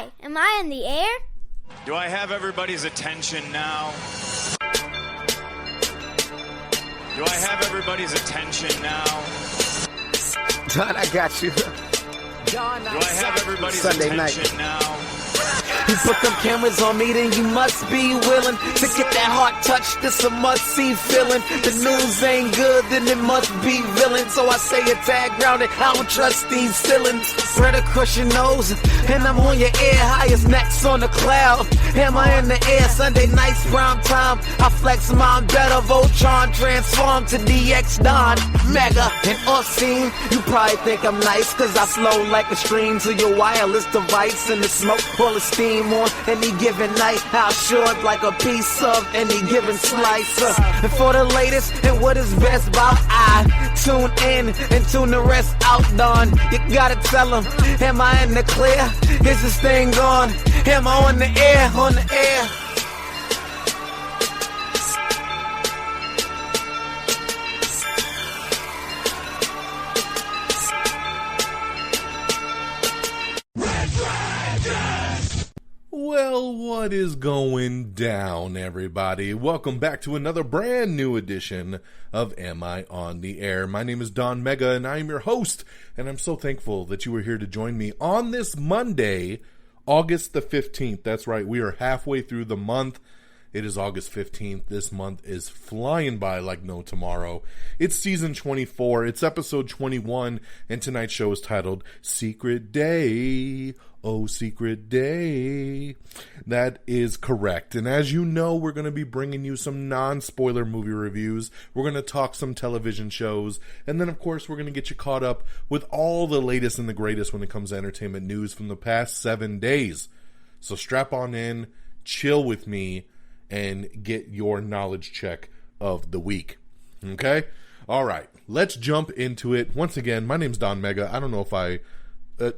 Hi, am I in the air? Do I have everybody's attention now? Do I have everybody's attention now? Don, I got you. Don, do I have everybody's Sunday attention night. now? You put them cameras on me, then you must be willing to get that heart touch. This a must-see feeling. The news ain't good, then it must be villain. So I say a tag grounded, I don't trust these ceilings. Spread across your nose, and I'm on your ear. Highest necks on the cloud. Hammer in the air, Sunday nights, prime time. I flex mine better, Voltron transform to DX Don. Mega and obscene. You probably think I'm nice, cause I flow like a stream to your wireless device. And the smoke full of steam on any given night. I'll short like a piece of any given slice. And for the latest and what is best about, I tune in and tune the rest out, Don. You gotta tell them, am I in the clear? Is this thing on? Am I on the air? On the air? Well, what is going down, everybody? Welcome back to another brand new edition of Am I on the Air? My name is Don Mega, and I am your host, and I'm so thankful that you are here to join me on this Monday, August the 15th. That's right, we are halfway through the month. It is August 15th. This month is flying by like no tomorrow. It's season 24. It's episode 21, and tonight's show is titled Secret Day. Oh, Secret Day. That is correct. And as you know, we're going to be bringing you some non-spoiler movie reviews. We're going to talk some television shows. And then, of course, we're going to get you caught up with all the latest and the greatest when it comes to entertainment news from the past 7 days. So strap on in, chill with me, and get your knowledge check of the week. Okay? All right. Let's jump into it. Once again, my name's Don Mega. I don't know if I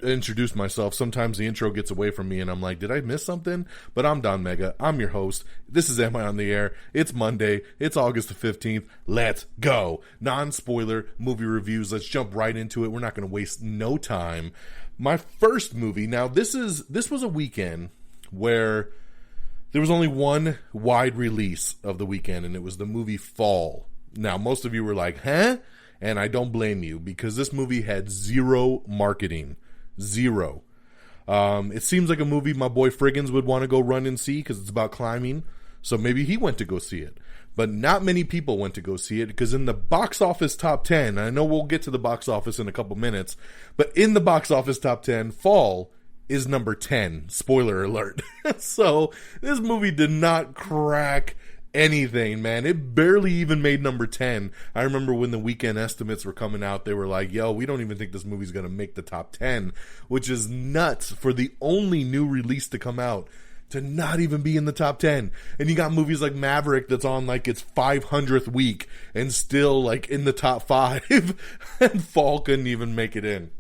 introduce myself. Sometimes the intro gets away from me and I'm like, did I miss something? But I'm Don Mega. I'm your host. This is Am I on the Air? It's Monday. It's August the 15th. Let's go. Non-spoiler movie reviews. Let's jump right into it. We're not going to waste no time. My first movie. Now, this was a weekend where there was only one wide release of the weekend, and it was the movie Fall. Now, most of you were like, huh? And I don't blame you, because this movie had zero marketing. Zero. It seems like a movie my boy Friggins would want to go run and see because it's about climbing. So maybe he went to go see it. But not many people went to go see it because in the box office top 10, I know we'll get to the box office in a couple minutes, but in the box office top 10, Fall is number 10. Spoiler alert. So this movie did not crack anything, man. It barely even made number 10. I remember when the weekend estimates were coming out, they were like, yo, we don't even think this movie's going to make the top 10, which is nuts for the only new release to come out to not even be in the top 10. And you got movies like Maverick that's on like its 500th week and still like in the top 5 and Fall couldn't even make it in.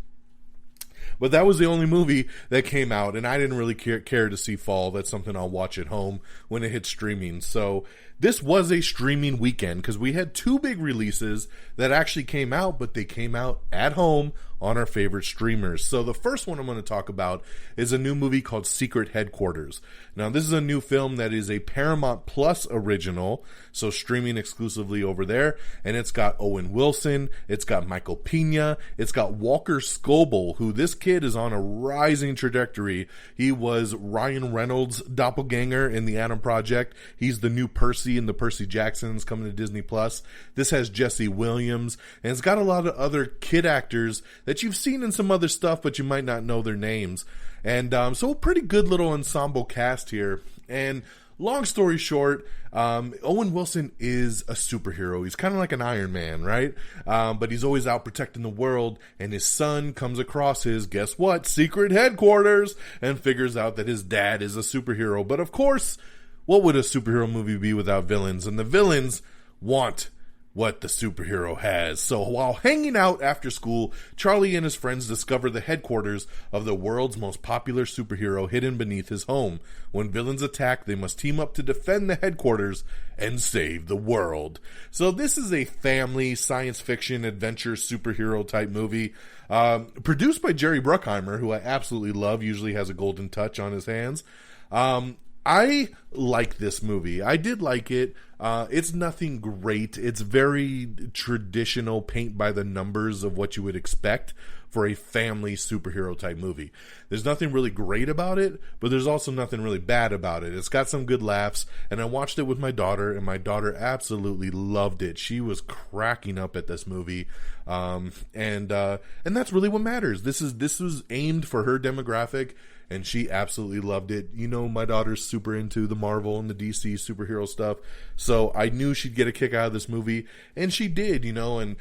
But that was the only movie that came out, and I didn't really care to see Fall. That's something I'll watch at home when it hits streaming. So this was a streaming weekend because we had two big releases that actually came out, but they came out at home on our favorite streamers. So the first one I'm going to talk about is a new movie called Secret Headquarters. Now, this is a new film that is a Paramount Plus original, so streaming exclusively over there, and it's got Owen Wilson, it's got Michael Pena, it's got Walker Scobell, who this kid is on a rising trajectory. He was Ryan Reynolds' doppelganger in The Adam Project. He's the new Percy in the Percy Jacksons coming to Disney Plus. This has Jesse Williams, and it's got a lot of other kid actors that you've seen in some other stuff, but you might not know their names. And so a pretty good little ensemble cast here. And long story short, Owen Wilson is a superhero. He's kind of like an Iron Man, right? But he's always out protecting the world. And his son comes across his, guess what, secret headquarters and figures out that his dad is a superhero. But of course, what would a superhero movie be without villains? And the villains want what the superhero has. So while hanging out after school, Charlie and his friends discover the headquarters of the world's most popular superhero hidden beneath his home. When villains attack, they must team up to defend the headquarters and save the world. So this is a family science fiction adventure superhero type movie, produced by Jerry Bruckheimer, who I absolutely love, usually has a golden touch on his hands. I like this movie. I did like it. It's nothing great. It's very traditional, paint by the numbers of what you would expect for a family superhero type movie. There's nothing really great about it, but there's also nothing really bad about it. It's got some good laughs, and I watched it with my daughter, and my daughter absolutely loved it. She was cracking up at this movie, and that's really what matters. This was aimed for her demographic, and she absolutely loved it. You know, my daughter's super into the Marvel and the DC superhero stuff, so I knew she'd get a kick out of this movie, and she did, and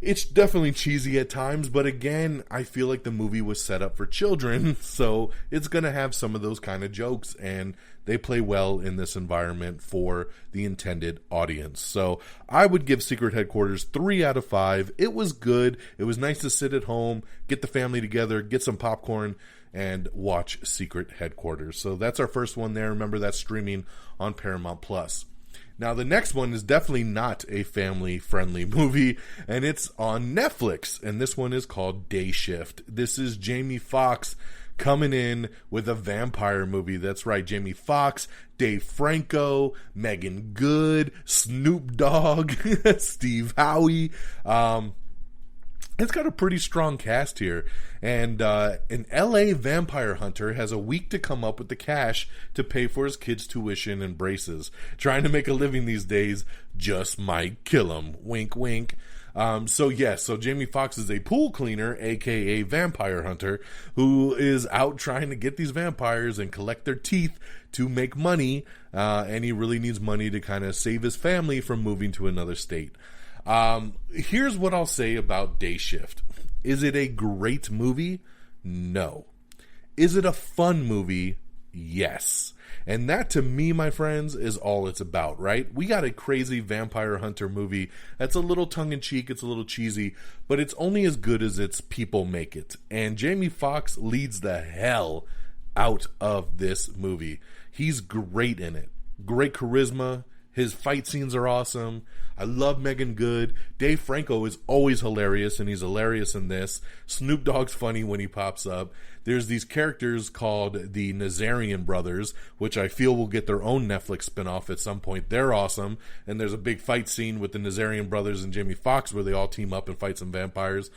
it's definitely cheesy at times, but again, I feel like the movie was set up for children, so it's going to have some of those kind of jokes, and they play well in this environment for the intended audience. So I would give Secret Headquarters 3 out of 5. It was good. It was nice to sit at home, get the family together, get some popcorn, and watch Secret Headquarters. So that's our first one there. Remember, that's streaming on Paramount Plus. Now, the next one is definitely not a family-friendly movie, and it's on Netflix, and this one is called Day Shift. This is Jamie Foxx coming in with a vampire movie. That's right, Jamie Foxx, Dave Franco, Megan Good, Snoop Dogg, Steve Howie. It's got a pretty strong cast here, and an LA vampire hunter has a week to come up with the cash to pay for his kids' tuition and braces. Trying to make a living these days just might kill him. Wink, wink. So Jamie Foxx is a pool cleaner, aka vampire hunter, who is out trying to get these vampires and collect their teeth to make money, and he really needs money to kind of save his family from moving to another state. Here's what I'll say about Day Shift. Is it a great movie? No. Is it a fun movie? Yes. And that, to me, my friends, is all it's about, right? We got a crazy vampire hunter movie that's a little tongue-in-cheek, it's a little cheesy, but it's only as good as its people make it. And Jamie Foxx leads the hell out of this movie. He's great in it. Great charisma. His fight scenes are awesome. I love Megan Good. Dave Franco is always hilarious, and he's hilarious in this. Snoop Dogg's funny when he pops up. There's these characters called the Nazarian Brothers, which I feel will get their own Netflix spinoff at some point. They're awesome. And there's a big fight scene with the Nazarian Brothers and Jamie Foxx where they all team up and fight some vampires.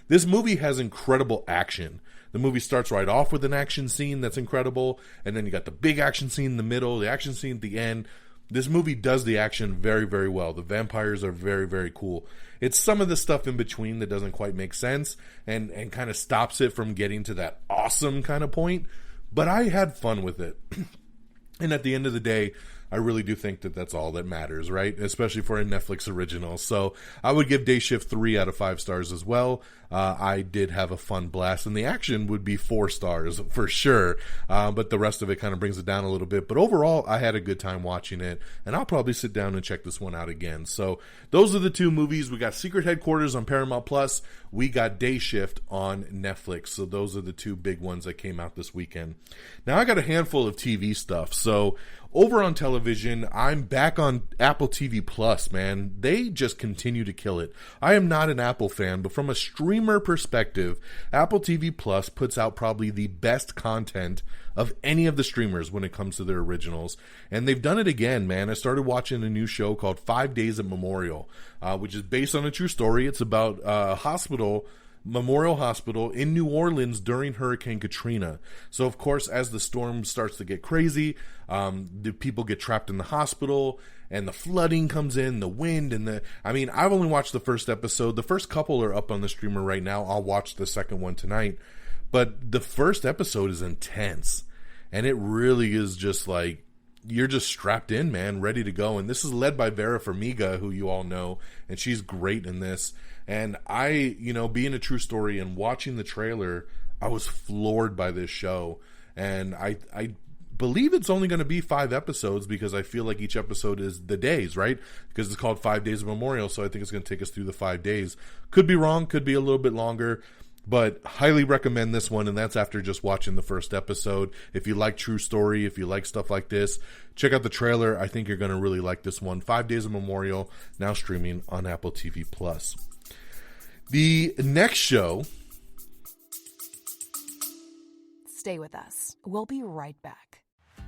This movie has incredible action. The movie starts right off with an action scene that's incredible, and then you got the big action scene in the middle, the action scene at the end. This movie does the action very, very well. The vampires are very, very cool. It's some of the stuff in between that doesn't quite make sense and kind of stops it from getting to that awesome kind of point. But I had fun with it. And at the end of the day, I really do think that that's all that matters, right? Especially for a Netflix original. So I would give Day Shift 3 out of 5 stars as well. I did have a fun blast, and the action would be 4 stars for sure. But the rest of it kind of brings it down a little bit. But overall, I had a good time watching it, and I'll probably sit down and check this one out again. So those are the 2 movies. We got Secret Headquarters on Paramount Plus. We got Day Shift on Netflix. So those are the 2 big ones that came out this weekend. Now I got a handful of TV stuff. So over on television, I'm back on Apple TV Plus, man. They just continue to kill it. I am not an Apple fan, but from a streamer perspective, Apple TV Plus puts out probably the best content of any of the streamers when it comes to their originals. And they've done it again, man. I started watching a new show called 5 Days at Memorial, which is based on a true story. It's about Memorial Hospital in New Orleans during Hurricane Katrina. So, of course, as the storm starts to get crazy, the people get trapped in the hospital, and the flooding comes in, the wind, and I've only watched the first episode. The first couple are up on the streamer right now. I'll watch the second one tonight. But the first episode is intense, and it really is just like, you're just strapped in, man, ready to go. And this is led by Vera Farmiga, who you all know, and she's great in this. And I, being a true story and watching the trailer, I was floored by this show. And I believe it's only going to be 5 episodes because I feel like each episode is the days, right? Because it's called 5 Days of Memorial, so I think it's going to take us through the 5 days. Could be wrong, could be a little bit longer, but highly recommend this one, and that's after just watching the first episode. If you like true story, if you like stuff like this, check out the trailer. I think you're going to really like this one. 5 Days of Memorial, now streaming on Apple TV+. The next show... Stay with us. We'll be right back.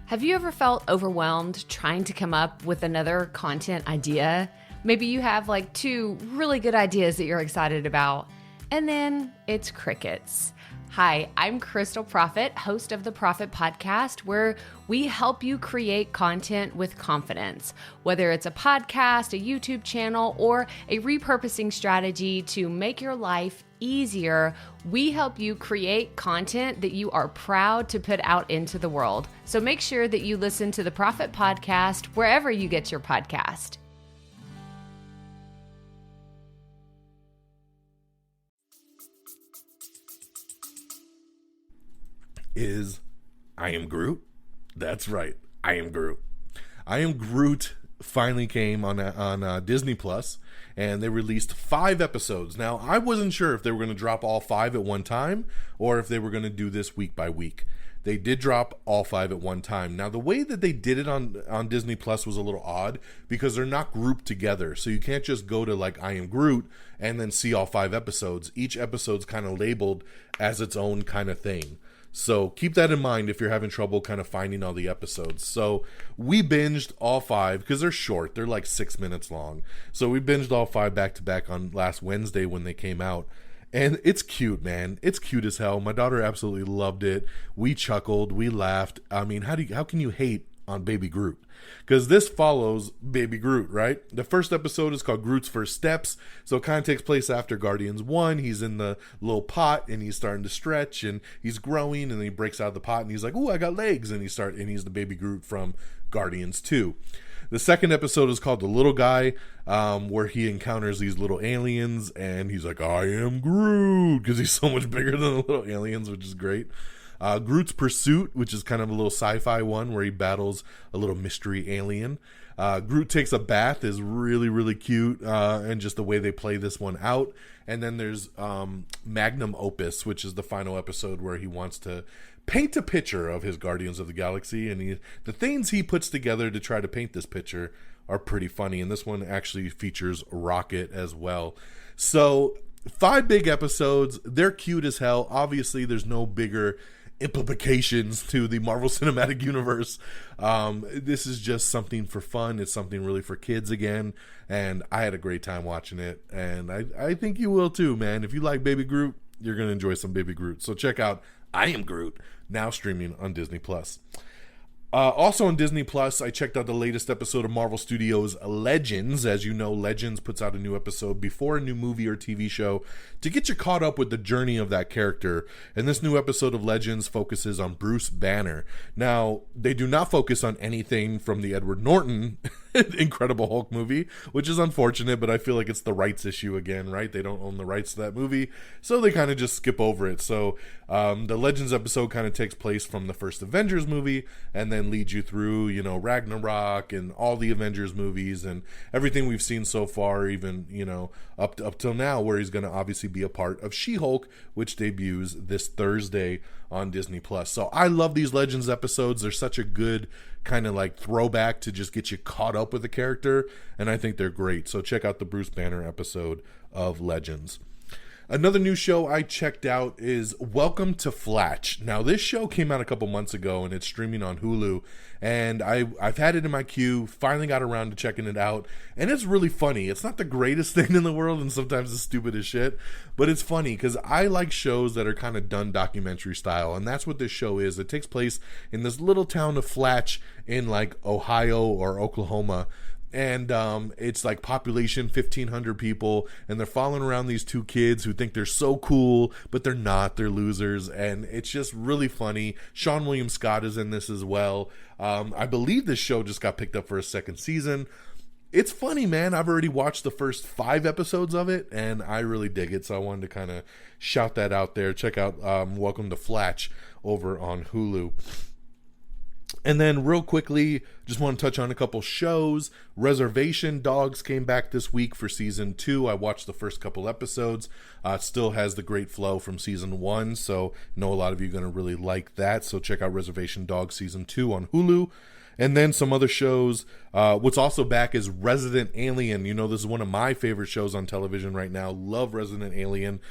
Have you ever felt overwhelmed trying to come up with another content idea? Maybe you have like 2 really good ideas that you're excited about, and then it's crickets. Hi, I'm Crystal Prophet, host of the Prophet Podcast, where we help you create content with confidence. Whether it's a podcast, a YouTube channel, or a repurposing strategy to make your life easier, we help you create content that you are proud to put out into the world. So make sure that you listen to the Prophet Podcast wherever you get your podcast. Is I Am Groot. That's right, I Am Groot. I Am Groot finally came on Disney Plus, and they released 5 episodes. Now, I wasn't sure if they were going to drop all 5 at one time or if they were going to do this week by week. They did drop all 5 at one time. Now, the way that they did it on Disney Plus was a little odd because they're not grouped together. So you can't just go to like I Am Groot and then see all 5 episodes. Each episode's kind of labeled as its own kind of thing. So keep that in mind if you're having trouble kind of finding all the episodes. So we binged all 5 because they're short. They're like 6 minutes long. So we binged all 5 back to back on last Wednesday when they came out. And it's cute, man. It's cute as hell. My daughter absolutely loved it. We chuckled. We laughed. I mean, how can you hate on Baby Groot? Because this follows Baby Groot, right? The first episode is called Groot's First Steps. So it kind of takes place after Guardians 1. He's in the little pot and he's starting to stretch and he's growing, and then he breaks out of the pot and he's like, "Ooh, I got legs." And he's the Baby Groot from Guardians 2. The second episode is called The Little Guy, where he encounters these little aliens and he's like, "I am Groot," because he's so much bigger than the little aliens, which is great. Groot's Pursuit, which is kind of a little sci-fi one where he battles a little mystery alien. Groot Takes a Bath is really, really cute, and just the way they play this one out. And then there's Magnum Opus, which is the final episode where he wants to paint a picture of his Guardians of the Galaxy, and the things he puts together to try to paint this picture are pretty funny. And this one actually features Rocket as well. So 5 big episodes. They're cute as hell. Obviously, there's no bigger implications to the Marvel Cinematic Universe. This is just something for fun. It's something really for kids again, and I had a great time watching it, and I think you will too, man. If you like Baby Groot, you're going to enjoy some Baby Groot. So check out I Am Groot, now streaming on Disney Plus. Also on Disney Plus, I checked out the latest episode of Marvel Studios' Legends. As you know, Legends puts out a new episode before a new movie or TV show to get you caught up with the journey of that character. And this new episode of Legends focuses on Bruce Banner. Now, they do not focus on anything from the Edward Norton Incredible Hulk movie, which is unfortunate, but I feel like it's the rights issue again, right? They don't own the rights to that movie, so they kind of just skip over it. So the Legends episode kind of takes place from the first Avengers movie and then leads you through, Ragnarok and all the Avengers movies and everything we've seen so far, even, up till now, where he's going to obviously be a part of She-Hulk, which debuts this Thursday on Disney Plus. So I love these Legends episodes. They're such a good kind of like throwback to just get you caught up with the character, and I think they're great. So check out the Bruce Banner episode of Legends. Another new show I checked out is Welcome to Flatch. Now, this show came out a couple months ago, and it's streaming on Hulu, and I've had it in my queue, finally got around to checking it out, and it's really funny. It's not the greatest thing in the world, and sometimes it's stupid as shit, but it's funny, because I like shows that are kind of done documentary style, and that's what this show is. It takes place in this little town of Flatch in, like, Ohio or Oklahoma, and it's like population 1,500 people, and they're following around these 2 kids who think they're so cool, but they're not. They're losers, and it's just really funny. Sean William Scott is in this as well. I believe this show just got picked up for a 2nd season. It's funny, man. I've already watched the first 5 episodes of it, and I really dig it, so I wanted to kind of shout that out there. Check out Welcome to Flatch over on Hulu. And then real quickly, just want to touch on a couple shows. Reservation Dogs came back this week for season 2. I watched the first couple episodes. It still has the great flow from season 1, so I know a lot of you are going to really like that. So check out Reservation Dogs season 2 on Hulu. And then some other shows. What's also back is Resident Alien. You know, this is one of my favorite shows on television right now. Love Resident Alien.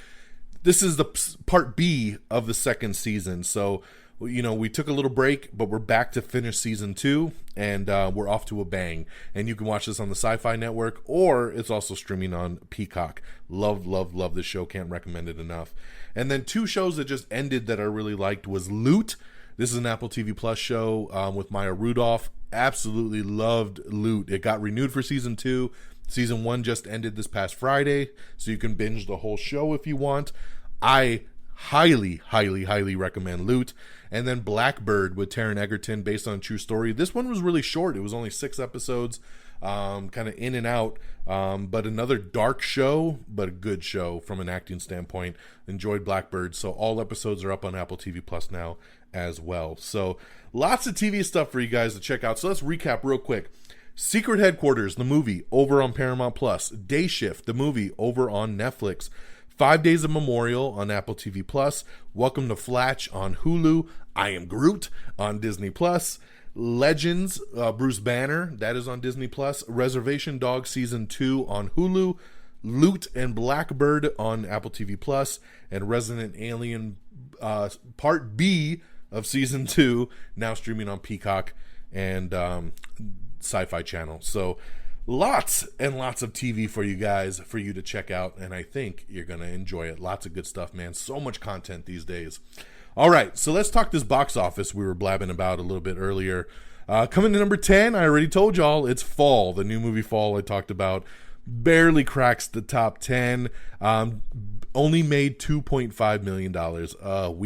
This is the part B of the second season. So, you know, we took a little break, but we're back to finish season 2, and we're off to a bang. And you can watch this on the Sci-Fi Network, or it's also streaming on Peacock. Love, love, love this show. Can't recommend it enough. And then 2 shows that just ended that I really liked was Loot. This is an Apple TV Plus show with Maya Rudolph. Absolutely loved Loot. It got renewed for season 2. Season 1 just ended this past Friday, so you can binge the whole show if you want. I highly, highly, highly recommend Loot. And then Blackbird with Taron Egerton, based on a true story. This one was really short. It was only 6 episodes, kind of in and out. But another dark show, but a good show from an acting standpoint. Enjoyed Blackbird. So all episodes are up on Apple TV Plus now as well. So lots of TV stuff for you guys to check out. So let's recap real quick. Secret Headquarters, the movie, over on Paramount Plus. Day Shift, the movie, over on Netflix. 5 Days of Memorial on Apple TV Plus. Welcome to Flatch on Hulu. I Am Groot on Disney Plus. Legends, Bruce Banner, that is on Disney Plus. Reservation Dogs season 2 on Hulu. Loot and Blackbird on Apple TV Plus, and Resident Alien Part B of season 2 now streaming on Peacock and Sci-Fi Channel. So lots and lots of TV for you guys, for you to check out, and I think you're going to enjoy it. Lots of good stuff, man. So much content these days. All right, so let's talk this box office we were blabbing about a little bit earlier. Coming to number 10, I already told y'all, it's Fall, the new movie Fall I talked about. Barely cracks the top 10. Only made $2.5 million.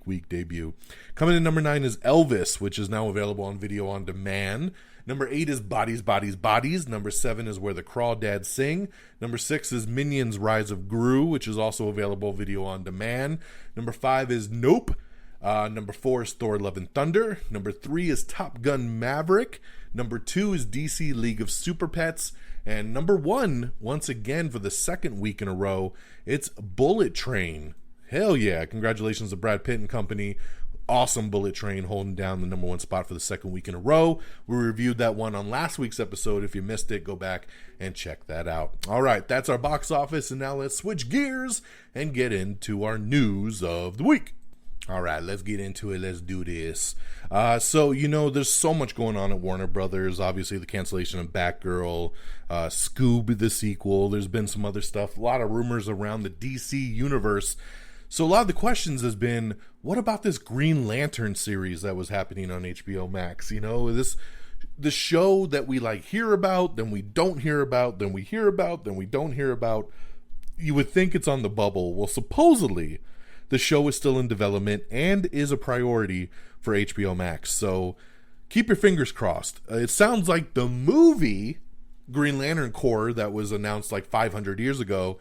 Weak debut. Coming in number 9 is Elvis, which is now available on video on demand. Number 8 is Bodies, Bodies, Bodies. Number 7 is Where the Crawdads Sing. Number 6 is Minions Rise of Gru, which is also available video on demand. Number 5 is Nope. Number 4 is Thor Love and Thunder. Number 3 is Top Gun Maverick. Number 2 is DC League of Super Pets. And number 1, once again for the second week in a row, it's Bullet Train. Hell yeah. Congratulations to Brad Pitt and company. Awesome Bullet Train holding down the number 1 spot for the second week in a row. We reviewed that one on last week's episode. If you missed it, go back and check that out. All right, that's our box office, and now let's switch gears and get into our news of the week. All right, let's get into it. Let's do this. So, you know, there's so much going on at Warner Brothers. Obviously, the cancellation of Batgirl, Scoob, the sequel. There's been some other stuff. A lot of rumors around the DC universe. So a lot of the questions has been, what about this Green Lantern series that was happening on HBO Max? You know, the show that we like hear about, then we don't hear about, then we hear about, then we don't hear about. You would think it's on the bubble. Well, supposedly the show is still in development and is a priority for HBO Max. So keep your fingers crossed. It sounds like the movie Green Lantern Corps that was announced like 500 years ago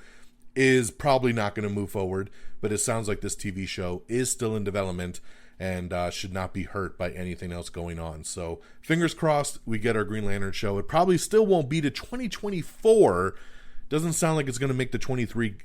is probably not going to move forward, but it sounds like this TV show is still in development and should not be hurt by anything else going on. So fingers crossed we get our Green Lantern show. It probably still won't be to 2024. Doesn't sound like it's going to make the 23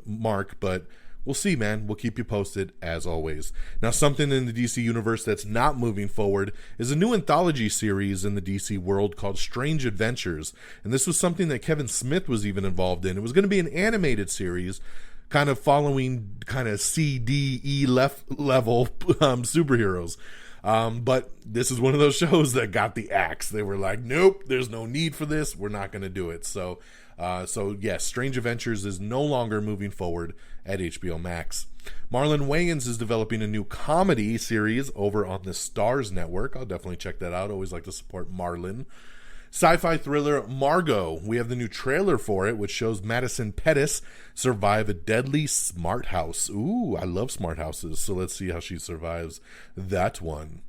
mark, but we'll see, man. We'll keep you posted as always. Now, something in the DC universe that's not moving forward is a new anthology series in the DC world called Strange Adventures. And this was something that Kevin Smith was even involved in. It was going to be an animated series kind of following kind of C, D, E level superheroes. But this is one of those shows that got the axe. They were like, nope, there's no need for this. We're not going to do it. So yes, Strange Adventures is no longer moving forward at HBO Max. Marlon Wayans is developing a new comedy series over on the Starz Network. I'll definitely check that out. Always like to support Marlon. Sci-fi thriller Margot. We have the new trailer for it, which shows Madison Pettis survive a deadly smart house. Ooh, I love smart houses, so let's see how she survives that one.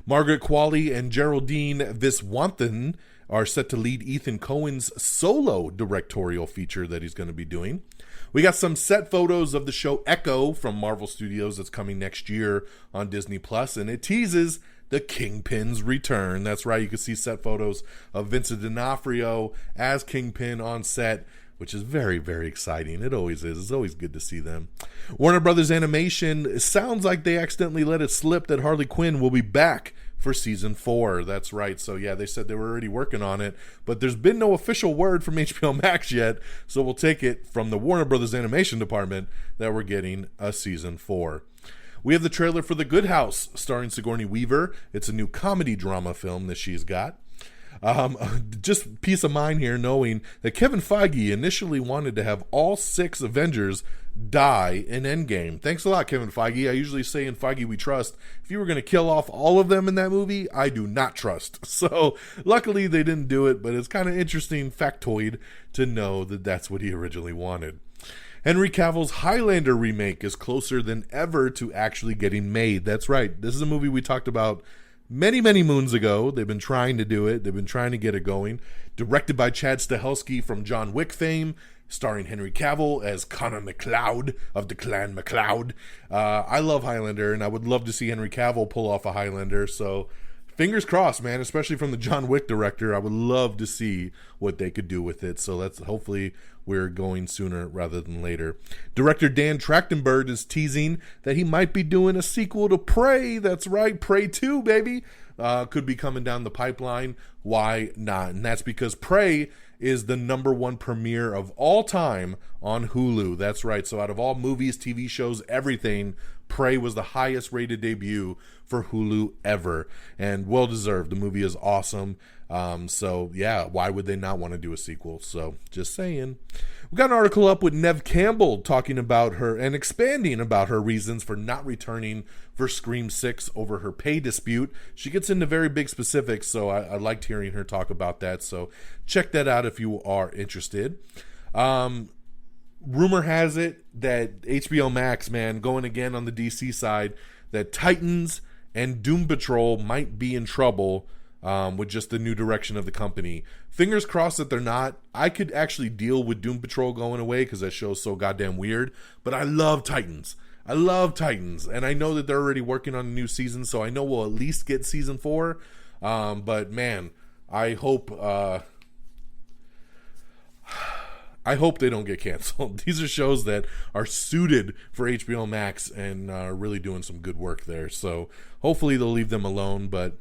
Margaret Qualley and Geraldine Viswanathan are set to lead Ethan Coen's solo directorial feature that he's going to be doing. We got some set photos of the show Echo from Marvel Studios that's coming next year on Disney Plus, and it teases the Kingpin's return. That's right, you can see set photos of Vincent D'Onofrio as Kingpin on set, which is very, very exciting. It always is. It's always good to see them. Warner Brothers Animation, it sounds like they accidentally let it slip that Harley Quinn will be back for season 4. That's right. So yeah, they said they were already working on it, but there's been no official word from HBO Max yet, so we'll take it from the Warner Brothers Animation department that we're getting a season 4. We have the trailer for The Good House, starring Sigourney Weaver. It's a new comedy drama film that she's got. Just peace of mind here, knowing that Kevin Feige initially wanted to have all 6 Avengers die in Endgame. Thanks a lot, Kevin Feige. I usually say in Feige we trust. If you were going to kill off all of them in that movie, I do not trust. So luckily they didn't do it, but it's kind of interesting factoid to know that that's what he originally wanted. Henry Cavill's Highlander remake is closer than ever to actually getting made. That's right. This is a movie we talked about many, many moons ago. They've been trying to do it. They've been trying to get it going. Directed by Chad Stahelski from John Wick fame, starring Henry Cavill as Connor MacLeod of the Clan MacLeod. I love Highlander, and I would love to see Henry Cavill pull off a Highlander. So fingers crossed, man, especially from the John Wick director. I would love to see what they could do with it. So let's hopefully we're going sooner rather than later. Director Dan Trachtenberg is teasing that he might be doing a sequel to Prey. That's right, Prey 2, baby. Could be coming down the pipeline. Why not? And that's because Prey is the #1 premiere of all time on Hulu. That's right. So out of all movies, TV shows, everything, Prey was the highest rated debut for Hulu ever, and well deserved. The movie is awesome. So yeah, why would they not want to do a sequel? So just saying. We got an article up with Neve Campbell talking about her and expanding about her reasons for not returning for Scream 6 over her pay dispute. She gets into very big specifics, so I liked hearing her talk about that. So check that out if you are interested. Rumor has it that HBO Max, man, going again on the DC side, that Titans and Doom Patrol might be in trouble with just the new direction of the company. Fingers crossed that they're not. I could actually deal with Doom Patrol going away because that show's so goddamn weird, but I love Titans. And I know that they're already working on a new season, so I know we'll at least get season 4. But man, I hope they don't get canceled. These are shows that are suited for HBO Max and are really doing some good work there. So hopefully they'll leave them alone, but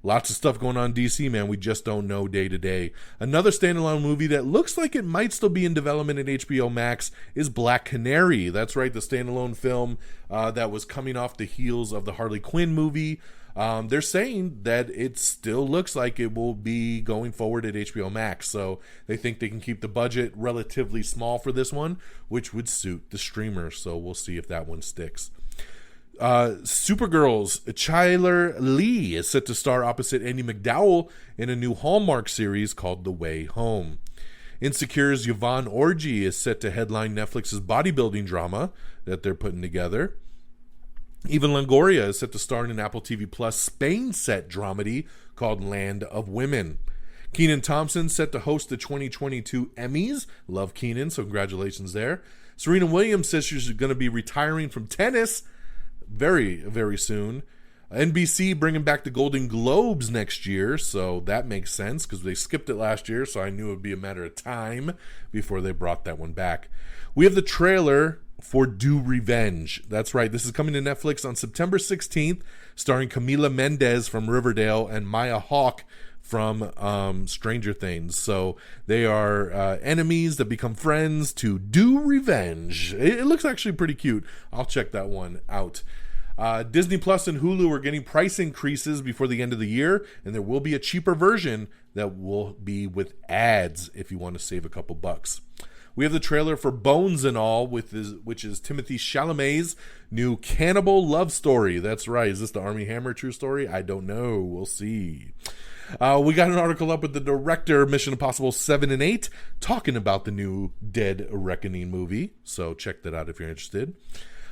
lots of stuff going on in DC, man. We just don't know day to day. Another standalone movie that looks like it might still be in development at HBO Max is Black Canary. That's right, the standalone film that was coming off the heels of the Harley Quinn movie. They're saying that it still looks like it will be going forward at HBO Max. So they think they can keep the budget relatively small for this one, which would suit the streamer. So we'll see if that one sticks. Supergirl's Chyler Lee is set to star opposite Andie MacDowell in a new Hallmark series called The Way Home. Insecure's Yvonne Orji is set to headline Netflix's bodybuilding drama that they're putting together. Eva Longoria is set to star in an Apple TV Plus Spain set dramedy called Land of Women. Kenan Thompson set to host the 2022 Emmys. Love Kenan, so congratulations there. Serena Williams says she's going to be retiring from tennis very, very soon. NBC bringing back the Golden Globes next year, so that makes sense because they skipped it last year, so I knew it would be a matter of time before they brought that one back. We have the trailer for Do Revenge. That's right, this is coming to Netflix on September 16th, starring Camila Mendez from Riverdale and Maya Hawke from Stranger Things. So they are enemies that become friends to do revenge. It looks actually pretty cute. I'll check that one out. Disney Plus and Hulu are getting price increases before the end of the year, and there will be a cheaper version that will be with ads if you want to save a couple bucks. We have the trailer for Bones and All, which is Timothée Chalamet's new cannibal love story. That's right. Is this the Armie Hammer true story? I don't know. We'll see. We got an article up with the director of Mission Impossible 7 and 8 talking about the new Dead Reckoning movie. So check that out if you're interested.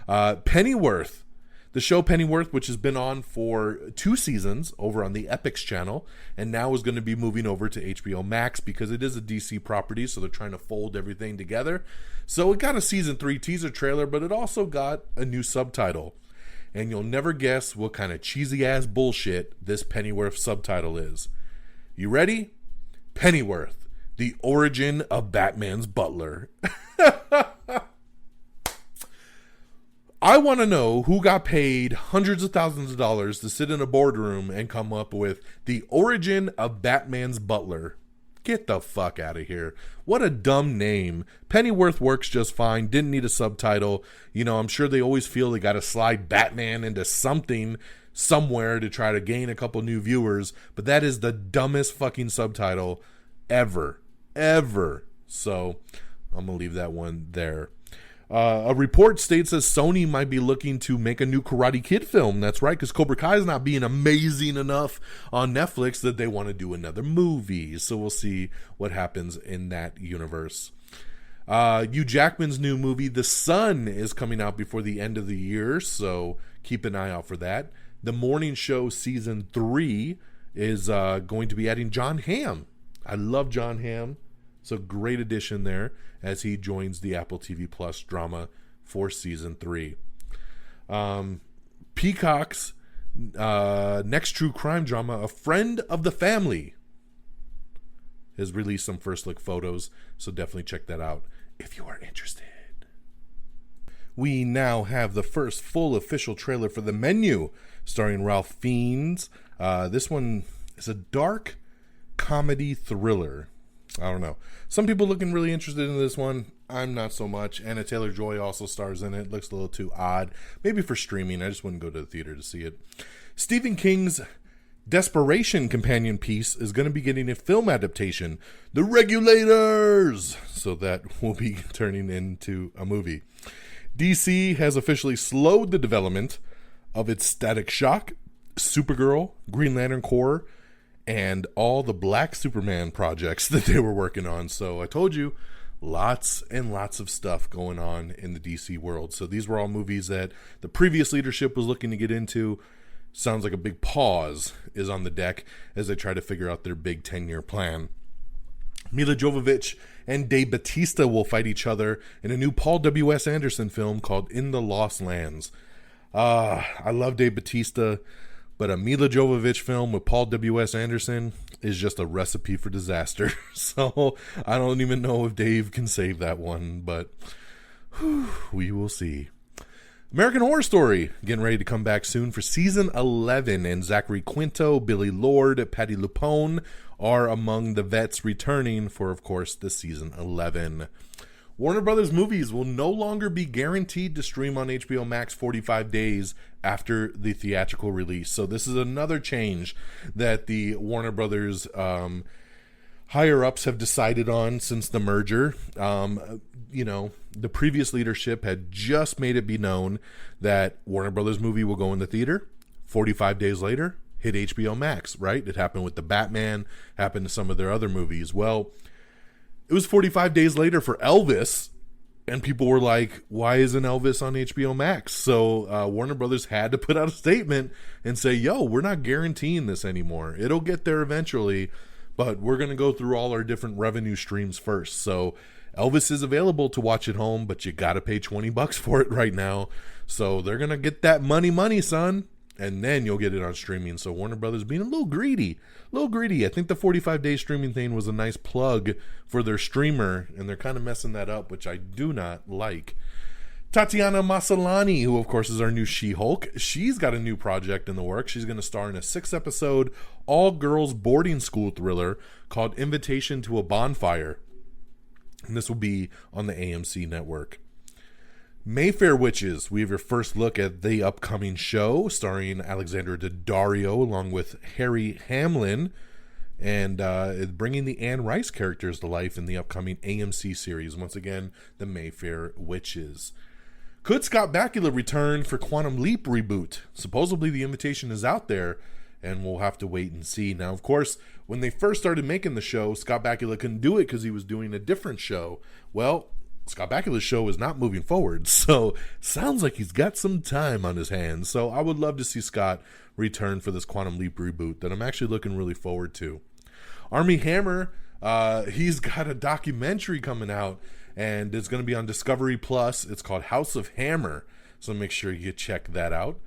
Pennyworth. The show Pennyworth, which has been on for 2 seasons over on the Epix channel, and now is going to be moving over to HBO Max because it is a DC property, so they're trying to fold everything together. So it got a season 3 teaser trailer, but it also got a new subtitle. and you'll never guess what kind of cheesy-ass bullshit this Pennyworth subtitle is. You ready? Pennyworth, the origin of Batman's butler. I want to know who got paid hundreds of thousands of dollars to sit in a boardroom and come up with the origin of Batman's butler. Get the fuck out of here. What a dumb name. Pennyworth works just fine. Didn't need a subtitle. You know, I'm sure they always feel they got to slide Batman into something somewhere to try to gain a couple new viewers. But that is the dumbest fucking subtitle ever. Ever. So I'm going to leave that one there. A report states that Sony might be looking to make a new Karate Kid film. That's right, because Cobra Kai is not being amazing enough on Netflix that they want to do another movie. So we'll see what happens in that universe. Hugh Jackman's new movie, The Sun, is coming out before the end of the year, so keep an eye out for that. The Morning Show Season 3 is going to be adding Jon Hamm. I love Jon Hamm. So great addition there as he joins the Apple TV Plus drama for Season 3. Peacock's next true crime drama, A Friend of the Family, has released some first look photos, so definitely check that out if you are interested. We now have the first full official trailer for The Menu, starring Ralph Fiennes. This one is a dark comedy thriller. I don't know. Some people looking really interested in this one. I'm not so much. Anna Taylor-Joy also stars in it. Looks a little too odd. Maybe for streaming. I just wouldn't go to the theater to see it. Stephen King's Desperation companion piece is going to be getting a film adaptation, The Regulators. So that will be turning into a movie. DC has officially slowed the development of its Static Shock, Supergirl, Green Lantern Corps, and all the Black Superman projects that they were working on. So I told you, lots and lots of stuff going on in the DC world. So these were all movies that the previous leadership was looking to get into. Sounds like a big pause is on the deck as they try to figure out their big 10-year plan. Mila Jovovich and Dave Bautista will fight each other in a new Paul W.S. Anderson film called In the Lost Lands. I love Dave Bautista, but a Mila Jovovich film with Paul W.S. Anderson is just a recipe for disaster. So I don't even know if Dave can save that one, but we will see. American Horror Story getting ready to come back soon for season 11, and Zachary Quinto, Billy Lord, Patty Lupone are among the vets returning for, of course, the season 11. Warner Brothers movies will no longer be guaranteed to stream on HBO Max 45 days after the theatrical release. So this is another change that the Warner Brothers higher-ups have decided on since the merger. The previous leadership had just made it be known that Warner Brothers movie will go in the theater. 45 days later, hit HBO Max, right? It happened with The Batman, happened to some of their other movies. Well, it was 45 days later for Elvis, and people were like, why isn't Elvis on HBO Max? So Warner Brothers had to put out a statement and say, yo, we're not guaranteeing this anymore. It'll get there eventually, but we're going to go through all our different revenue streams first. So Elvis is available to watch at home, but you got to pay $20 for it right now. So they're going to get that money, son, and then you'll get it on streaming. So Warner Brothers being a little greedy. I think the 45-day streaming thing was a nice plug for their streamer, and they're kind of messing that up, which I do not like. Tatiana Maslany, who of course is our new She-Hulk, she's got a new project in the works. She's going to star in a 6-episode all-girls boarding school thriller called Invitation to a Bonfire. And this will be on the AMC network. Mayfair Witches, we have your first look at the upcoming show starring Alexandra Daddario along with Harry Hamlin, and bringing the Anne Rice characters to life in the upcoming AMC series. Once again, the Mayfair Witches. Could Scott Bakula return for Quantum Leap reboot? Supposedly the invitation is out there, and we'll have to wait and see. Now, of course, when they first started making the show, Scott Bakula couldn't do it because he was doing a different show. Well, Scott Bakula's show is not moving forward, so sounds like he's got some time on his hands. So I would love to see Scott return for this Quantum Leap reboot that I'm actually looking really forward to. Armie Hammer, he's got a documentary coming out, and it's going to be on Discovery Plus. It's called House of Hammer, so make sure you check that out.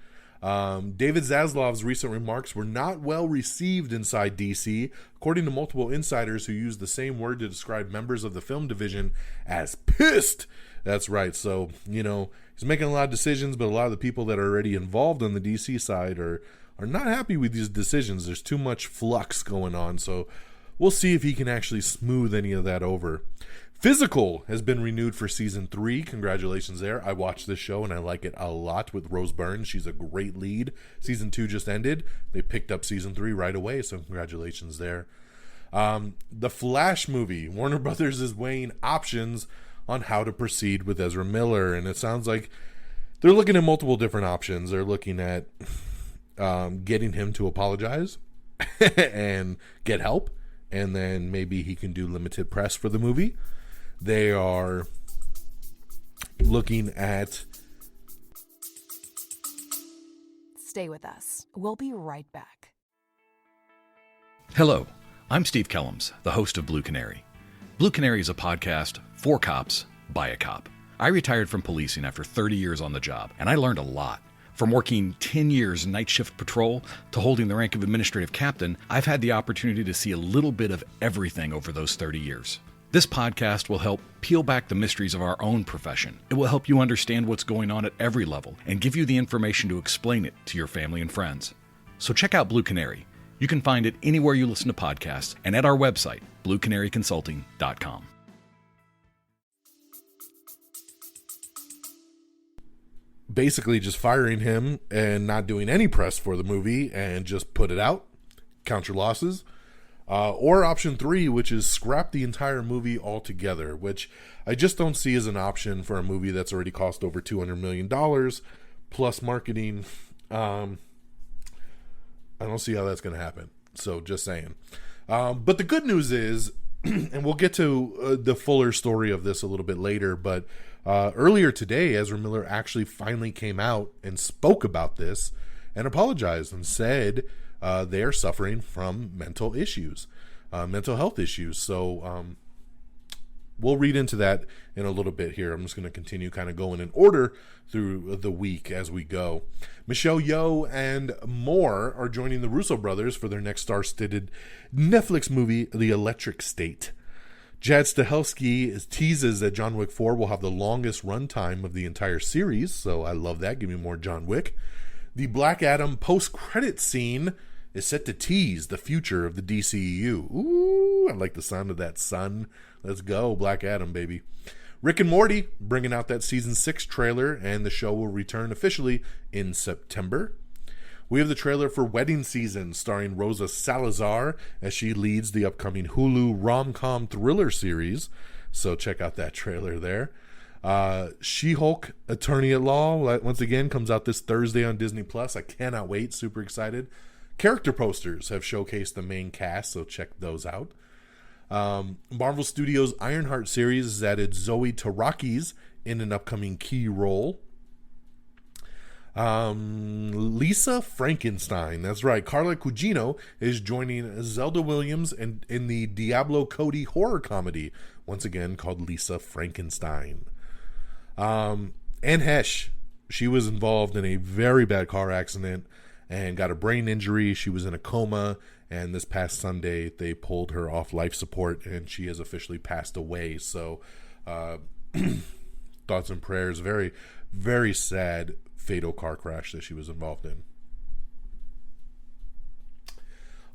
David Zaslav's recent remarks were not well received inside DC, according to multiple insiders who used the same word to describe members of the film division as pissed. That's right. So, he's making a lot of decisions, but a lot of the people that are already involved on the DC side are not happy with these decisions. There's too much flux going on. So we'll see if he can actually smooth any of that over. Physical has been renewed for season 3. Congratulations there. I watched this show and I like it a lot with Rose Byrne. She's a great lead. Season 2 just ended. They picked up season 3 right away, so congratulations there. The Flash movie. Warner Brothers is weighing options on how to proceed with Ezra Miller, and it sounds like they're looking at multiple different options. They're looking at getting him to apologize and get help, and then maybe he can do limited press for the movie. They are looking at... Stay with us. We'll be right back. Hello, I'm Steve Kellums, the host of Blue Canary. Blue Canary is a podcast for cops, by a cop. I retired from policing after 30 years on the job, and I learned a lot. From working 10 years night shift patrol to holding the rank of administrative captain, I've had the opportunity to see a little bit of everything over those 30 years. This podcast will help peel back the mysteries of our own profession. It will help you understand what's going on at every level and give you the information to explain it to your family and friends. So check out Blue Canary. You can find it anywhere you listen to podcasts and at our website, bluecanaryconsulting.com. Basically just firing him and not doing any press for the movie and just put it out, count your losses. Or option 3, which is scrap the entire movie altogether, which I just don't see as an option for a movie that's already cost over $200 million plus marketing. I don't see how that's going to happen. So just saying. But the good news is, and we'll get to the fuller story of this a little bit later, but earlier today, Ezra Miller actually finally came out and spoke about this and apologized and said they are suffering from mental issues, mental health issues. So we'll read into that in a little bit here. I'm just going to continue kind of going in order through the week as we go. Michelle Yeoh and more are joining the Russo brothers for their next star-studded Netflix movie, The Electric State. Jad Stahelski teases that John Wick 4 will have the longest runtime of the entire series, so I love that. Give me more John Wick. The Black Adam post-credit scene is set to tease the future of the DCEU. Ooh, I like the sound of that, son. Let's go, Black Adam, baby. Rick and Morty bringing out that season 6 trailer, and the show will return officially in September. We have the trailer for Wedding Season, starring Rosa Salazar as she leads the upcoming Hulu rom-com thriller series. So check out that trailer there. She-Hulk Attorney at Law, once again, comes out this Thursday on Disney+. I cannot wait. Super excited. Character posters have showcased the main cast, so check those out. Marvel Studios' Ironheart series has added Zoe Tarakis in an upcoming key role. Lisa Frankenstein, that's right, Carla Gugino is joining Zelda Williams in the Diablo Cody horror comedy, once again called Lisa Frankenstein. Anne Hesh, she was involved in a very bad car accident and got a brain injury. She was in a coma, and this past Sunday they pulled her off life support and she has officially passed away. So thoughts and prayers. Very, very sad fatal car crash that she was involved in.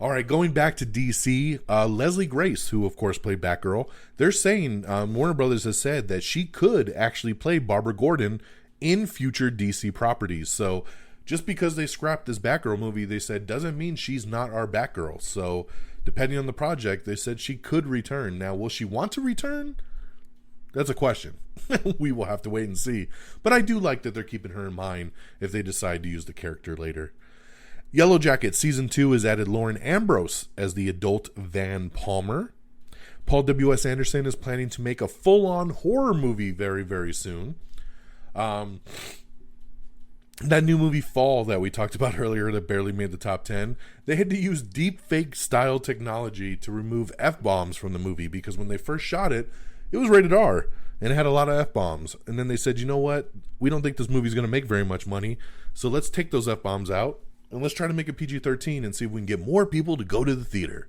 All right, going back to DC, Leslie Grace, who of course played Batgirl, they're saying, Warner Brothers has said that she could actually play Barbara Gordon in future DC properties. So just because they scrapped this Batgirl movie, they said, doesn't mean she's not our Batgirl. So depending on the project, they said she could return. Now, will she want to return? That's a question. We will have to wait and see. But I do like that they're keeping her in mind if they decide to use the character later. Yellow Jacket Season 2 has added Lauren Ambrose as the adult Van Palmer. Paul W.S. Anderson is planning to make a full-on horror movie very, very soon. That new movie Fall that we talked about earlier that barely made the top 10, they had to use deep fake style technology to remove F-bombs from the movie because when they first shot it, it was rated R. and it had a lot of F-bombs. And then they said, you know what? We don't think this movie's going to make very much money, so let's take those F-bombs out, and let's try to make it PG-13 and see if we can get more people to go to the theater.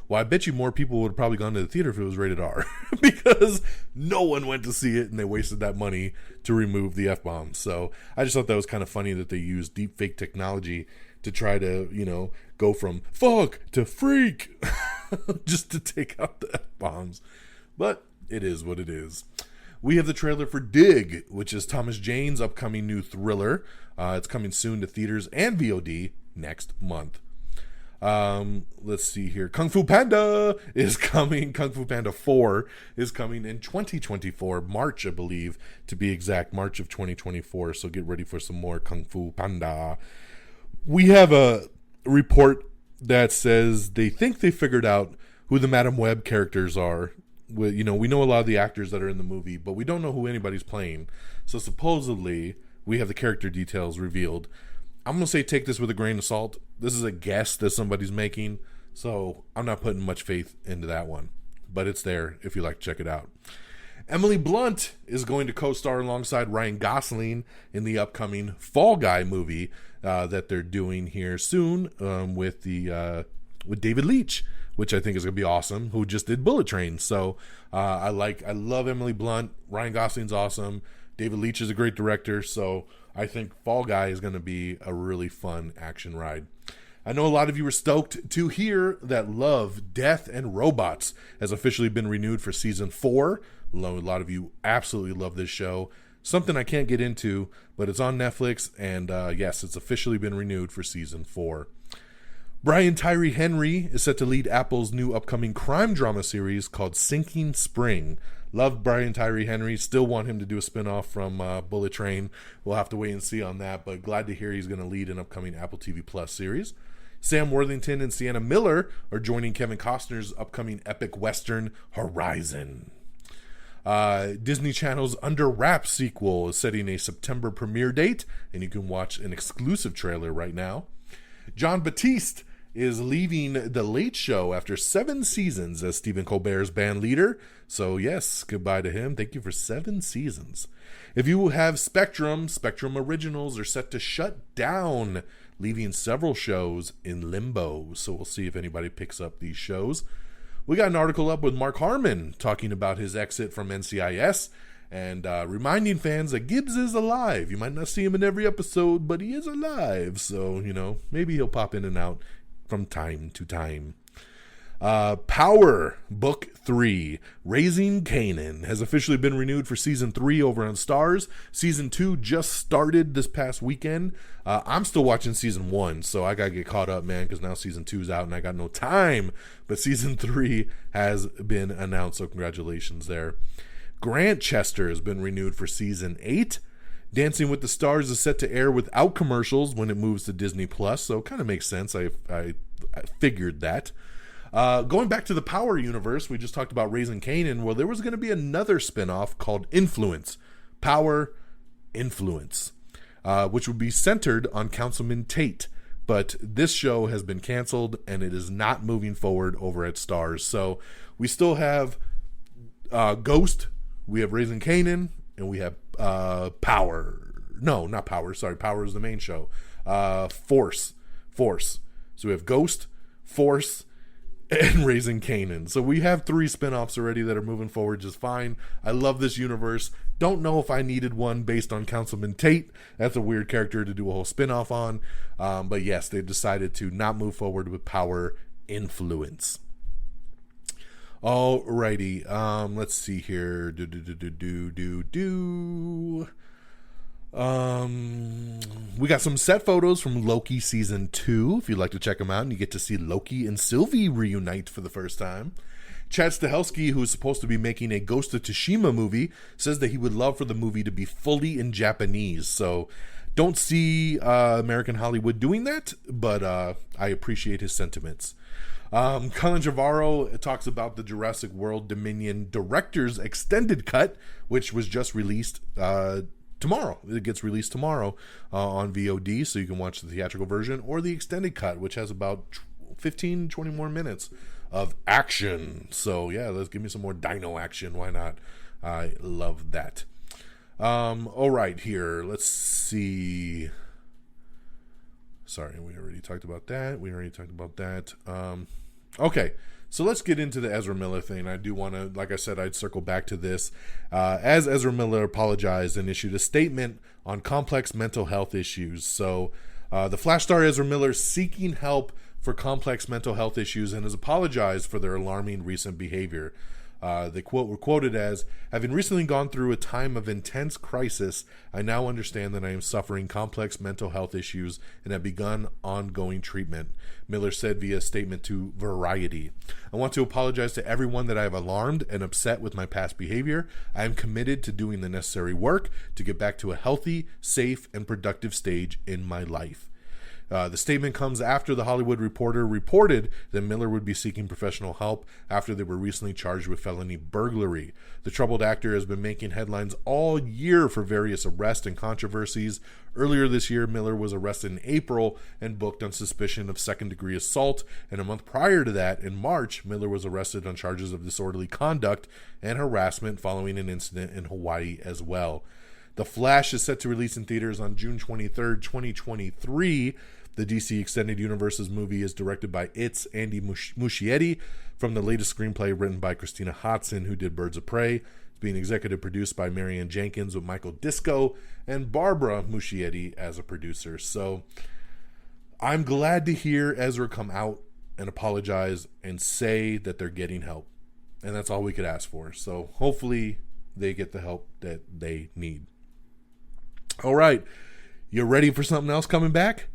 Well, I bet you more people would have probably gone to the theater if it was rated R because no one went to see it and they wasted that money to remove the F-bombs. So I just thought that was kind of funny that they used deep fake technology to try to, you know, go from fuck to freak just to take out the F-bombs. But it is what it is. We have the trailer for Dig, which is Thomas Jane's upcoming new thriller. It's coming soon to theaters and VOD next month. Let's see here. Kung Fu Panda is coming. Kung Fu Panda 4 is coming in 2024, March, I believe, to be exact, March of 2024. So get ready for some more Kung Fu Panda. We have a report that says they think they figured out who the Madam Web characters are. You know, we know a lot of the actors that are in the movie, but we don't know who anybody's playing. So supposedly we have the character details revealed. I'm going to say take this with a grain of salt. This is a guess that somebody's making, so I'm not putting much faith into that one. But it's there if you like to check it out. Emily Blunt is going to co-star alongside Ryan Gosling in the upcoming Fall Guy movie that they're doing here soon with David Leitch, which I think is going to be awesome, who just did Bullet Train. So I love Emily Blunt. Ryan Gosling's awesome. David Leitch is a great director, so I think Fall Guy is going to be a really fun action ride. I know a lot of you were stoked to hear that Love, Death, and Robots has officially been renewed for season 4. A lot of you absolutely love this show. Something I can't get into, but it's on Netflix, and yes, it's officially been renewed for season 4. Brian Tyree Henry is set to lead Apple's new upcoming crime drama series called Sinking Spring. Love Brian Tyree Henry. Still want him to do a spinoff from Bullet Train. We'll have to wait and see on that, but glad to hear he's going to lead an upcoming Apple TV Plus series. Sam Worthington and Sienna Miller are joining Kevin Costner's upcoming epic western Horizon. Disney Channel's Under Wraps sequel is setting a September premiere date, and you can watch an exclusive trailer right now. John Batiste is leaving The Late Show after 7 seasons as Stephen Colbert's band leader. So yes, goodbye to him. Thank you for 7 seasons. If you have Spectrum Originals are set to shut down, leaving several shows in limbo. So we'll see if anybody picks up these shows. We got an article up with Mark Harmon talking about his exit from NCIS and reminding fans that Gibbs is alive. You might not see him in every episode, but he is alive. So, you know, maybe he'll pop in and out from time to time. Power Book 3, Raising Kanan, has officially been renewed for Season 3 over on Starz. Season 2 just started this past weekend. I'm still watching Season 1, so I gotta get caught up, man, because now Season 2's out and I got no time. But Season 3 has been announced, so congratulations there. Grantchester has been renewed for Season 8. Dancing with the Stars is set to air without commercials when it moves to Disney Plus, so it kind of makes sense. I figured that. Going back to the Power universe, we just talked about Raising Kanan. Well, there was going to be another spinoff called Influence, Power Influence, which would be centered on Councilman Tate. But this show has been canceled, and it is not moving forward over at Starz. So we still have Ghost, we have Raising Kanan, and we have Power. No, not Power. Sorry, Power is the main show. Force. So we have Ghost, Force, and Raising Kanan. So we have 3 spinoffs already that are moving forward just fine. I love this universe. Don't know if I needed one based on Councilman Tate. That's a weird character to do a whole spinoff on. But yes, they've decided to not move forward with Power Influence. Alrighty. Let's see here. We got some set photos from Loki Season 2, if you'd like to check them out, and you get to see Loki and Sylvie reunite for the first time. Chad Stahelski, who is supposed to be making a Ghost of Tsushima movie, says that he would love for the movie to be fully in Japanese. So don't see American Hollywood doing that, but I appreciate his sentiments. Colin Trevorrow talks about the Jurassic World Dominion Director's Extended Cut, which was just released tomorrow. It gets released tomorrow on VOD, so you can watch the theatrical version or the extended cut, which has about 15-20 more minutes of action. So yeah, let's give me some more dino action. Why not? I love that. All right, here. Let's see. Sorry, we already talked about that. Okay, so let's get into the Ezra Miller thing. I do want to, like I said, I'd circle back to this. As Ezra Miller apologized and issued a statement on complex mental health issues. So the Flash star Ezra Miller seeking help for complex mental health issues and has apologized for their alarming recent behavior. They were quoted as, "Having recently gone through a time of intense crisis, I now understand that I am suffering complex mental health issues and have begun ongoing treatment," Miller said via a statement to Variety. "I want to apologize to everyone that I have alarmed and upset with my past behavior. I am committed to doing the necessary work to get back to a healthy, safe, and productive stage in my life." The statement comes after The Hollywood Reporter reported that Miller would be seeking professional help after they were recently charged with felony burglary. The troubled actor has been making headlines all year for various arrests and controversies. Earlier this year, Miller was arrested in April and booked on suspicion of second-degree assault, and a month prior to that, in March, Miller was arrested on charges of disorderly conduct and harassment following an incident in Hawaii as well. The Flash is set to release in theaters on June 23rd, 2023. The DC Extended Universe's movie is directed by Andy Muschietti from the latest screenplay written by Christina Hodson, who did Birds of Prey. It's being executive produced by Marianne Jenkins with Michael Disco and Barbara Muschietti as a producer. So I'm glad to hear Ezra come out and apologize and say that they're getting help. And that's all we could ask for. So hopefully they get the help that they need. All right. You ready for something else coming back?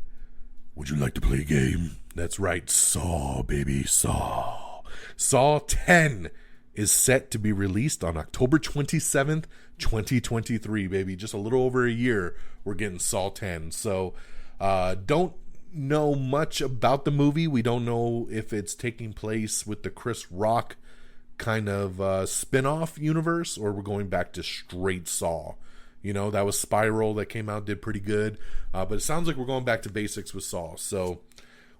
Would you like to play a game? That's right, Saw, baby, Saw. Saw 10 is set to be released on October 27th, 2023, baby. Just a little over a year, we're getting Saw 10. So, don't know much about the movie. We don't know if it's taking place with the Chris Rock kind of spin-off universe, or we're going back to straight Saw. You know, that was Spiral that came out, did pretty good. But it sounds like we're going back to basics with Saw. So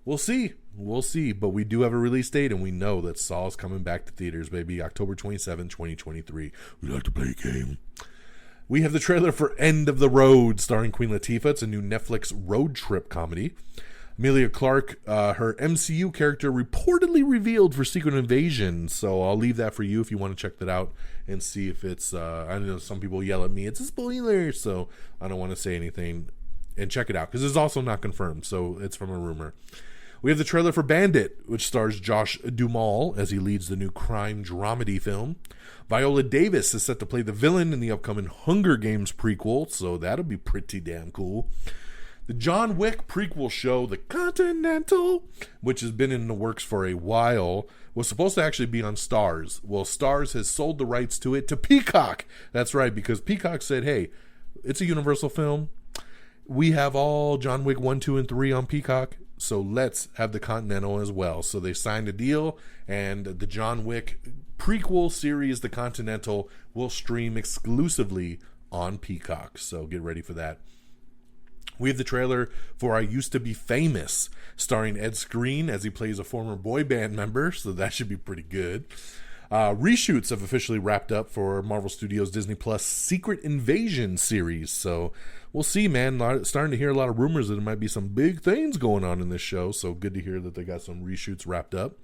we'll see. We'll see. But we do have a release date, and we know that Saw is coming back to theaters, baby. October 27, 2023. We'd like to play a game. We have the trailer for End of the Road, starring Queen Latifah. It's a new Netflix road trip comedy. Emilia Clarke, her MCU character, reportedly revealed for Secret Invasion. So I'll leave that for you if you want to check that out and see if it's, I know some people yell at me, it's a spoiler, so I don't want to say anything. And check it out, because it's also not confirmed, so it's from a rumor. We have the trailer for Bandit, which stars Josh Duhamel as he leads the new crime dramedy film. Viola Davis is set to play the villain in the upcoming Hunger Games prequel, so that'll be pretty damn cool. The John Wick prequel show, The Continental, which has been in the works for a while, was supposed to actually be on Starz. Well, Starz has sold the rights to it to Peacock. That's right, because Peacock said, hey, it's a Universal film. We have all John Wick 1, 2, and 3 on Peacock, so let's have The Continental as well. So they signed a deal, and the John Wick prequel series, The Continental, will stream exclusively on Peacock. So get ready for that. We have the trailer for I Used to Be Famous, starring Ed Skrein as he plays a former boy band member, so that should be pretty good. Reshoots have officially wrapped up for Marvel Studios' Disney Plus Secret Invasion series, so we'll see, man. Starting to hear a lot of rumors that there might be some big things going on in this show, so good to hear that they got some reshoots wrapped up.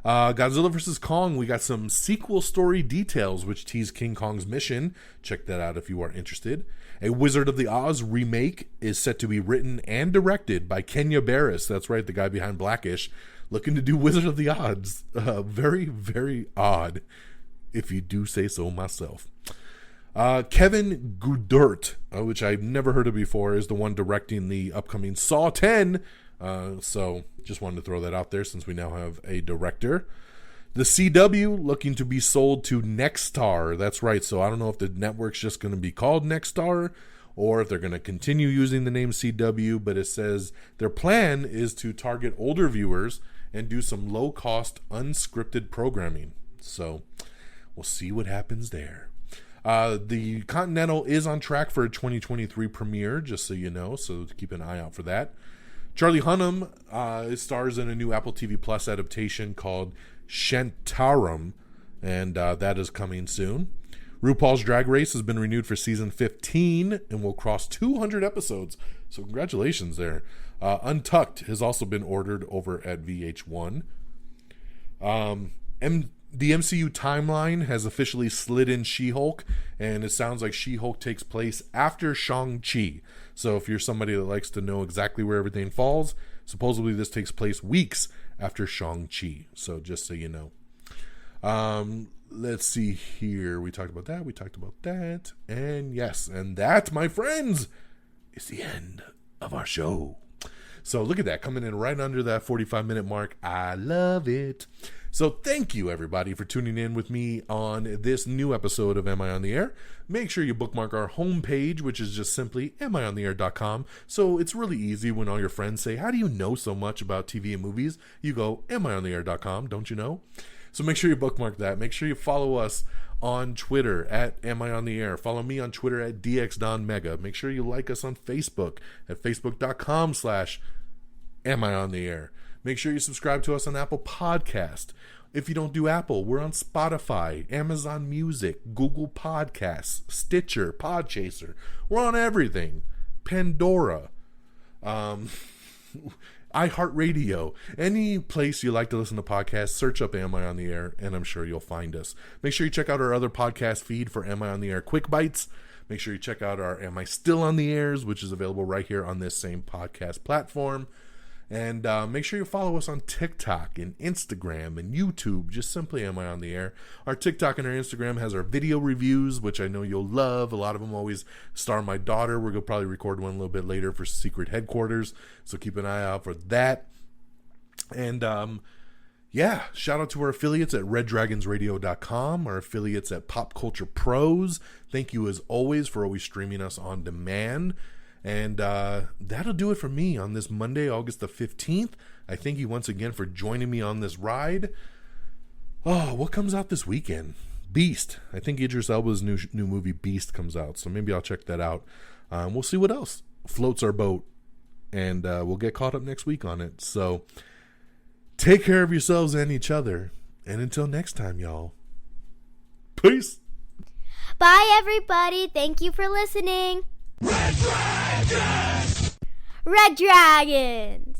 Godzilla vs. Kong, we got some sequel story details which tease King Kong's mission. Check that out if you are interested. A Wizard of the Oz remake is set to be written and directed by Kenya Barris. That's right, the guy behind Blackish, looking to do Wizard of the Oz. Very, very odd, if you do say so myself. Kevin Goddard, which I've never heard of before, is the one directing the upcoming Saw 10. So just wanted to throw that out there since we now have a director. The CW looking to be sold to Nexstar. That's right. So I don't know if the network's just going to be called Nexstar or if they're going to continue using the name CW, but it says their plan is to target older viewers and do some low-cost, unscripted programming. So we'll see what happens there. The Continental is on track for a 2023 premiere, just so you know, so keep an eye out for that. Charlie Hunnam stars in a new Apple TV Plus adaptation called Shantaram, and that is coming soon. RuPaul's Drag Race has been renewed for season 15 and will cross 200 episodes. So congratulations there. Untucked has also been ordered over at VH1. The MCU timeline has officially slid in She-Hulk, and it sounds like She-Hulk takes place after Shang-Chi. So if you're somebody that likes to know exactly where everything falls, supposedly this takes place weeks after Shang-Chi. So just so you know. Let's see here. We talked about that. And yes, and that, my friends, is the end of our show. So look at that, coming in right under that 45-minute mark. I love it. So thank you, everybody, for tuning in with me on this new episode of Am I on the Air? Make sure you bookmark our homepage, which is just simply amiontheair.com. So it's really easy when all your friends say, how do you know so much about TV and movies? You go, amiontheair.com, don't you know? So make sure you bookmark that. Make sure you follow us on Twitter at Am I on the Air. Follow me on Twitter at DXDonMega. Make sure you like us on Facebook at facebook.com/Am I on the Air. Make sure you subscribe to us on Apple Podcast. If you don't do Apple, we're on Spotify, Amazon Music, Google Podcasts, Stitcher, Podchaser. We're on everything. Pandora, iHeartRadio. Any place you like to listen to podcasts, search up Am I on the Air, and I'm sure you'll find us. Make sure you check out our other podcast feed for Am I on the Air Quick Bites. Make sure you check out our Am I Still on the Airs, which is available right here on this same podcast platform. And make sure you follow us on TikTok and Instagram and YouTube. Just simply Am I on the Air. Our TikTok and our Instagram has our video reviews, which I know you'll love. A lot of them always star my daughter. We're going to probably record one a little bit later for Secret Headquarters. So keep an eye out for that. And yeah, shout out to our affiliates at reddragonsradio.com, our affiliates at Pop Culture Pros. Thank you as always for always streaming us on demand. And that'll do it for me on this Monday, August the 15th. I thank you once again for joining me on this ride. Oh, what comes out this weekend? Beast. I think Idris Elba's new movie Beast comes out, so maybe I'll check that out. We'll see what else floats our boat, and we'll get caught up next week on it. So take care of yourselves and each other, and until next time, y'all. Peace. Bye, everybody. Thank you for listening. Red Dragon! Red Dragon!